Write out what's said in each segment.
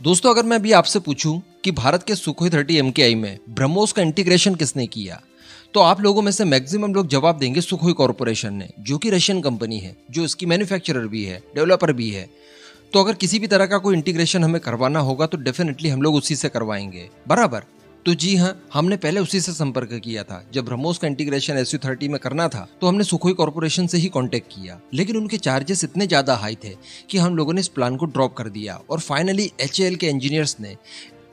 दोस्तों, अगर मैं अभी आपसे पूछूं कि भारत के सुखोई 30 MKI में ब्रह्मोस का इंटीग्रेशन किसने किया, तो आप लोगों में से मैक्सिमम लोग जवाब देंगे सुखोई कॉर्पोरेशन ने, जो कि रशियन कंपनी है, जो इसकी मैन्युफैक्चरर भी है, डेवलपर भी है। तो अगर किसी भी तरह का कोई इंटीग्रेशन हमें करवाना होगा तो डेफिनेटली हम लोग उसी से करवाएंगे, बराबर। तो जी हाँ, हमने पहले उसी से संपर्क किया था। जब ब्रह्मोस का इंटीग्रेशन SU-30 में करना था तो हमने सुखोई कॉर्पोरेशन से ही कांटेक्ट किया, लेकिन उनके चार्जेस इतने ज्यादा हाई थे कि हम लोगों ने इस प्लान को ड्रॉप कर दिया और फाइनली HAL के इंजीनियर्स ने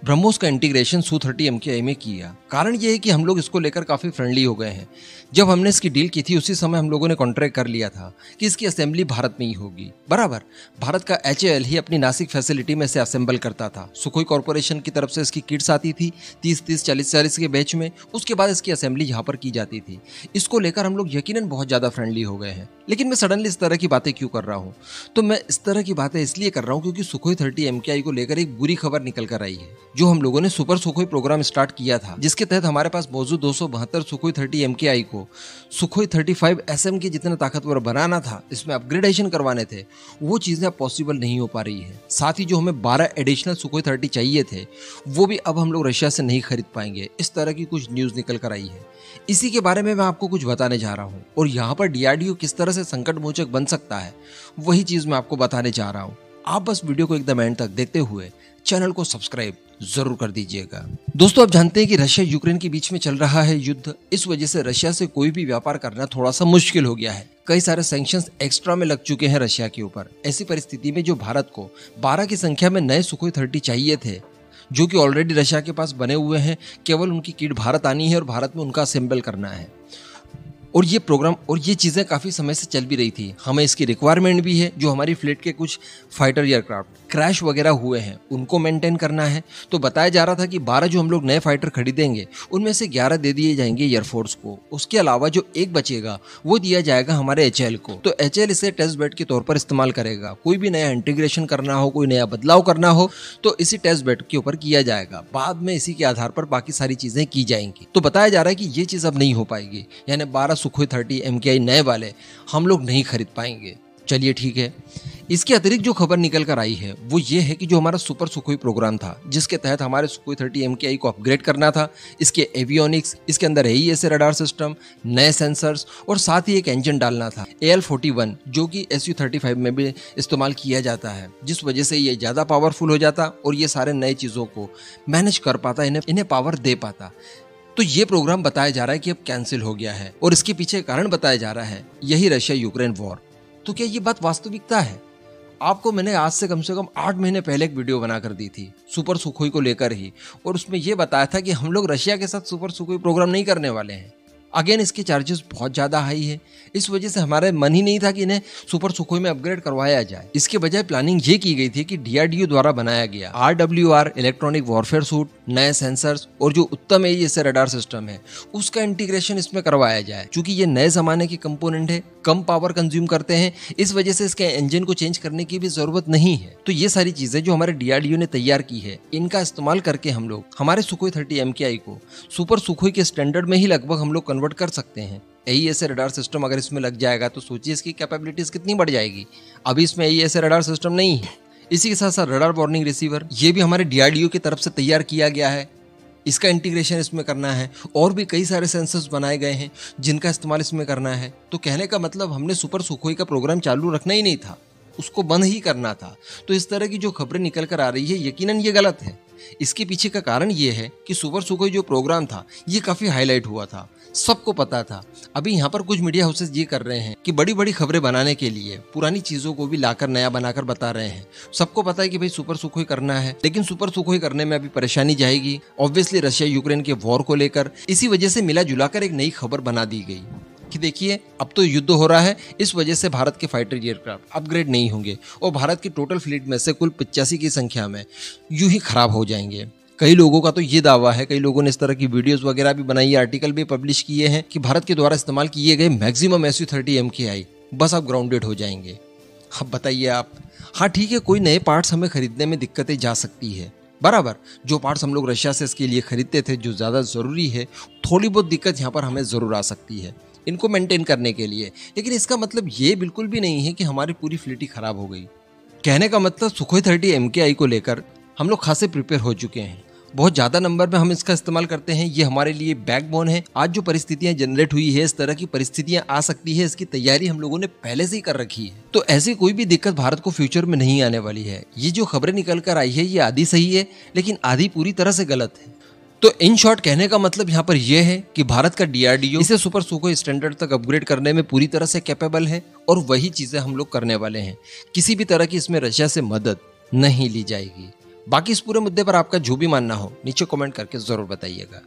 ब्रह्मोस का इंटीग्रेशन Su-30 MKI में किया। कारण ये है कि हम लोग इसको लेकर काफी फ्रेंडली हो गए हैं। जब हमने इसकी डील की थी उसी समय हम लोगों ने कॉन्ट्रैक्ट कर लिया था कि इसकी असेंबली भारत में ही होगी, बराबर। भारत का HAL ही अपनी नासिक फैसिलिटी में से असेंबल करता था। सुखोई कॉर्पोरेशन की तरफ से इसकी किट्स आती थी 30-30, 40-40 के बैच में। उसके बाद इसकी असेंबली यहाँ पर की जाती थी। इसको लेकर हम लोग यकीनन बहुत ज्यादा फ्रेंडली हो गए हैं। लेकिन मैं सडनली इस तरह की बातें क्यों कर रहा हूँ? तो मैं इस तरह की बातें इसलिए कर रहा हूँ क्योंकि सुखोई 30 MKI को लेकर एक बुरी खबर निकल कर आई है। जो हम लोगों ने सुपर सुखोई प्रोग्राम स्टार्ट किया था, जिसके तहत हमारे पास मौजूद 272 सुखोई 30 MKI को सुखोई 35 SM के जितना ताकतवर बनाना था, इसमें अपग्रेडेशन करवाने थे, वो चीजें अब पॉसिबल नहीं हो पा रही है। साथ ही जो हमें 12 एडिशनल सुखोई 30 चाहिए थे, वो भी अब हम लोग रशिया से नहीं खरीद पाएंगे। इस तरह की कुछ न्यूज निकल कर आई है। इसी के बारे में मैं आपको कुछ बताने जा रहा हूँ और यहाँ पर DRDO किस तरह से संकट मोचक बन सकता है, वही चीज मैं आपको बताने जा रहा हूँ। आप बस वीडियो को एकदम एंड तक देखते हुए चैनल को सब्सक्राइब जरूर कर दीजिएगा। दोस्तों, आप जानते हैं कि रशिया यूक्रेन के बीच में चल रहा है युद्ध। इस वजह से रशिया से कोई भी व्यापार करना थोड़ा सा मुश्किल हो गया है। कई सारे सैंक्शंस एक्स्ट्रा में लग चुके हैं रशिया के ऊपर। ऐसी परिस्थिति में जो भारत को 12 की संख्या में नए सुखोई 30 चाहिए थे, जो कि ऑलरेडी रशिया के पास बने हुए हैं, केवल उनकी किट भारत आनी है और भारत में उनका असेंबल करना है। और ये प्रोग्राम और ये चीज़ें काफ़ी समय से चल भी रही थी। हमें इसकी रिक्वायरमेंट भी है। जो हमारी फ्लीट के कुछ फाइटर एयरक्राफ्ट क्रैश वगैरह हुए हैं, उनको मेंटेन करना है। तो बताया जा रहा था कि 12 जो हम लोग नए फाइटर खरीदेंगे, उनमें से 11 दे दिए जाएंगे एयरफोर्स को। उसके अलावा जो एक बचेगा वो दिया जाएगा हमारे HAL को। तो HAL इसे टेस्ट बेड के तौर पर इस्तेमाल करेगा। कोई भी नया इंटीग्रेशन करना हो, कोई नया बदलाव करना हो, तो इसी टेस्ट बेड के ऊपर किया जाएगा। बाद में इसी के आधार पर बाकी सारी चीज़ें की जाएंगी। तो बताया जा रहा है कि ये चीज़ अब नहीं हो पाएगी, यानी 12 सुखोई 30 MKI नए वाले हम लोग नहीं खरीद पाएंगे। चलिए ठीक है। इसके अतिरिक्त जो खबर निकल कर आई है वो ये है कि जो हमारा सुपर सुखोई प्रोग्राम था, जिसके तहत हमारे सुखोई 30 MKI को अपग्रेड करना था, इसके एवियोनिक्स, इसके अंदर AESA रडार सिस्टम, नए सेंसर्स और साथ ही एक इंजन डालना था AL-41, जो कि SU-35 में भी इस्तेमाल किया जाता है, जिस वजह से ये ज़्यादा पावरफुल हो जाता और ये सारे नए चीज़ों को मैनेज कर पाता, इन्हें पावर दे पाता। तो ये प्रोग्राम बताया जा रहा है कि अब कैंसिल हो गया है और इसके पीछे कारण बताया जा रहा है यही रशिया यूक्रेन वॉर। तो क्या ये बात वास्तविकता है? आपको मैंने आज से कम 8 महीने पहले एक वीडियो बना कर दी थी सुपर सुखोई को लेकर ही, और उसमें यह बताया था कि हम लोग रशिया के साथ सुपर सुखोई प्रोग्राम नहीं करने वाले हैं। अगेन इसके चार्जेस बहुत ज़्यादा हाई है। इस वजह से हमारा मन ही नहीं था कि इन्हें सुपर सुखोई में अपग्रेड करवाया जाए। इसके बजाय प्लानिंग ये की गई थी कि DRDO द्वारा बनाया गया RWR इलेक्ट्रॉनिक वॉरफेयर सूट, नए सेंसर्स और जो उत्तम AESA रडार सिस्टम है, उसका इंटीग्रेशन इसमें करवाया जाए। क्योंकि ये नए ज़माने के कंपोनेंट है, कम पावर कंज्यूम करते हैं, इस वजह से इसके इंजन को चेंज करने की भी ज़रूरत नहीं है। तो ये सारी चीज़ें जो हमारे DRDO ने तैयार की है, इनका इस्तेमाल करके हम लोग हमारे सुखोई 30 MKI को सुपर सुखोई के स्टैंडर्ड में ही लगभग हम लोग कन्वर्ट कर सकते हैं। AESA रडार सिस्टम अगर इसमें लग जाएगा तो सोचिए इसकी कैपेबिलिटीज कितनी बढ़ जाएगी। अभी इसमें AESA रडार सिस्टम नहीं है। इसी के साथ साथ रडार वार्निंग रिसीवर, ये भी हमारे DRDO की तरफ से तैयार किया गया है। इसका इंटीग्रेशन इसमें करना है और भी कई सारे सेंसर्स बनाए गए हैं जिनका इस्तेमाल इसमें करना है। तो कहने का मतलब हमने सुपर सुखोई का प्रोग्राम चालू रखना ही नहीं था, उसको बंद ही करना था। तो इस तरह की जो खबरें निकल कर आ रही है, यकीनन ये गलत है। इसके पीछे का कारण ये है कि सुपर सुखोई जो प्रोग्राम था ये काफी हाईलाइट हुआ था, सबको पता था। अभी यहाँ पर कुछ मीडिया हाउसेस ये कर रहे हैं कि बड़ी बड़ी खबरें बनाने के लिए पुरानी चीजों को भी लाकर नया बनाकर बता रहे हैं। सबको पता है कि भाई सुपर सुखोई करना है, लेकिन सुपर सुखोई करने में अभी परेशानी जाएगी ऑब्वियसली रशिया यूक्रेन के वॉर को लेकर। इसी वजह से मिला जुलाकर एक नई खबर बना दी गई कि देखिए अब तो युद्ध हो रहा है, इस वजह से भारत के फाइटर एयरक्राफ्ट अपग्रेड नहीं होंगे और भारत की टोटल फ्लीट में से कुल 85 की संख्या में यूं ही खराब हो जाएंगे। कई लोगों का तो ये दावा है, कई लोगों ने इस तरह की वीडियोस वगैरह भी बनाई है, आर्टिकल भी पब्लिश किए हैं कि भारत के द्वारा इस्तेमाल किए गए मैक्सिमम SU-30 MKI बस अब ग्राउंडेड हो जाएंगे। अब बताइए आप। हाँ ठीक है, कोई नए पार्ट्स हमें खरीदने में दिक्कतें जा सकती है, बराबर। जो पार्ट्स हम लोग रशिया से इसके लिए खरीदते थे, जो ज़्यादा ज़रूरी है, थोड़ी बहुत दिक्कत यहाँ पर हमें ज़रूर आ सकती है इनको मेंटेन करने के लिए। लेकिन इसका मतलब ये बिल्कुल भी नहीं है कि हमारी पूरी फ्लीट ही खराब हो गई। कहने का मतलब सुखोई 30 MKI को लेकर हम लोग खासे प्रिपेयर हो चुके हैं। बहुत ज्यादा नंबर में हम इसका इस्तेमाल करते हैं। ये हमारे लिए बैकबोन है। आज जो परिस्थितियां जनरेट हुई है, इस तरह की परिस्थितियां आ सकती है, इसकी तैयारी हम लोगों ने पहले से ही कर रखी है। तो ऐसी कोई भी दिक्कत भारत को फ्यूचर में नहीं आने वाली है। ये जो खबरें निकल कर आई है, ये आधी सही है लेकिन आधी पूरी तरह से गलत है। तो इन शॉर्ट कहने का मतलब यहाँ पर यह है कि भारत का DRDO इसे सुपर सुखोई स्टैंडर्ड तक अपग्रेड करने में पूरी तरह से कैपेबल है और वही चीजें हम लोग करने वाले हैं। किसी भी तरह की इसमें रशिया से मदद नहीं ली जाएगी। बाकी इस पूरे मुद्दे पर आपका जो भी मानना हो नीचे कमेंट करके जरूर बताइएगा।